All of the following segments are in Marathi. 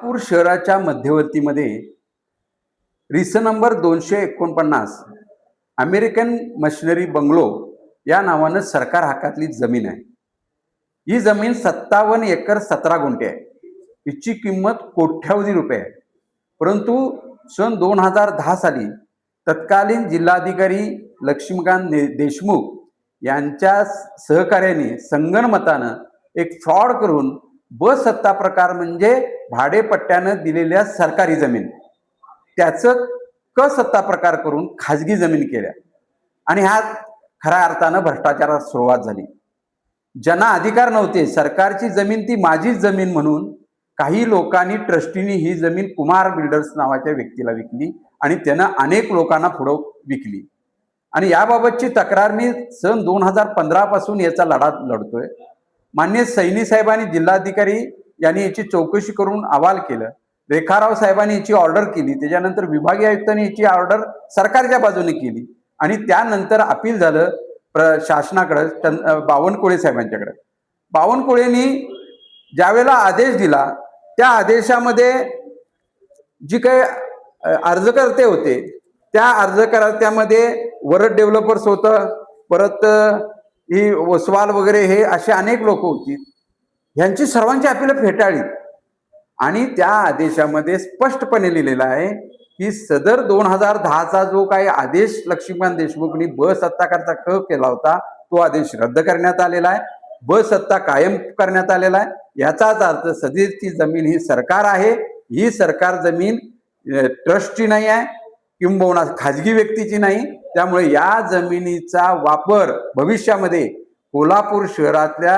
नागपूर शहराच्या मध्यवर्तीमध्ये रिसन नंबर 249 अमेरिकन मशिनरी बंगलो या नावानं सरकार हक्कातली जमीन आहे. ही जमीन 57 एकर 17 गुंठे आहे. हिची किंमत कोट्यावधी रुपये आहे. परंतु सन 2010 साली तत्कालीन जिल्हाधिकारी लक्ष्मीकांत देशमुख यांच्या सहकार्याने संगनमतानं एक फ्रॉड करून सत्ता प्रकार म्हणजे भाडेपट्ट्यानं दिलेल्या सरकारी जमीन त्याचं सत्ता प्रकार करून खाजगी जमीन केल्या आणि ह्या खऱ्या अर्थानं भ्रष्टाचाराला सुरुवात झाली. ज्यांना अधिकार नव्हते, सरकारची जमीन ती माझीच जमीन म्हणून काही लोकांनी ट्रस्टीनी ही जमीन कुमार बिल्डर्स नावाच्या व्यक्तीला विकली आणि त्यानं अनेक लोकांना पुढं विकली. आणि याबाबतची तक्रार मी सन 2015 पासून याचा लढा लढतोय. माननीय सैनी साहेबांनी जिल्हाधिकारी यांनी याची चौकशी करून अहवाल केलं. रेखाराव साहेबांनी याची ऑर्डर केली. त्याच्यानंतर विभागीय आयुक्तांनी याची ऑर्डर सरकारच्या बाजूने केली आणि त्यानंतर अपील झालं शासनाकडे बावनकुळे साहेबांच्याकडे. बावनकुळेंनी ज्यावेळेला आदेश दिला त्या आदेशामध्ये जी काही अर्जकर्ते होते त्या अर्जकर्त्यामध्ये वरद डेव्हलपर्स होतं, परत ही ओसवाल वगैरे हे असे अनेक लोक होती. ह्यांची सर्वांची अपील फेटाळली आणि त्या आदेशामध्ये स्पष्टपणे लिहिलेलं आहे की सदर 2010चा जो काही आदेश लक्ष्मीकांत देशमुखनी सत्ताकारचा केला होता तो आदेश रद्द करण्यात आलेला आहे. सत्ता कायम करण्यात आलेला आहे. याचाच अर्थ सदरची जमीन ही सरकार आहे. ही सरकार जमीन ट्रस्टची नाही आहे किंबहुना खाजगी व्यक्तीची नाही. त्यामुळे या जमिनीचा वापर भविष्यामध्ये कोल्हापूर शहरातल्या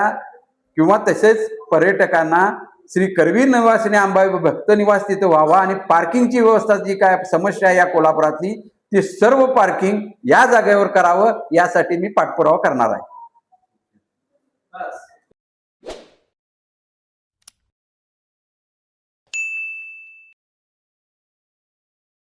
किंवा तसेच पर्यटकांना श्री करवीर निवास आणि अंबाबाई भक्त निवास तिथे व्हावा आणि पार्किंगची व्यवस्था जी काय समस्या आहे या कोल्हापुरातली ती सर्व पार्किंग या जागेवर करावं यासाठी मी पाठपुरावा करणार आहे.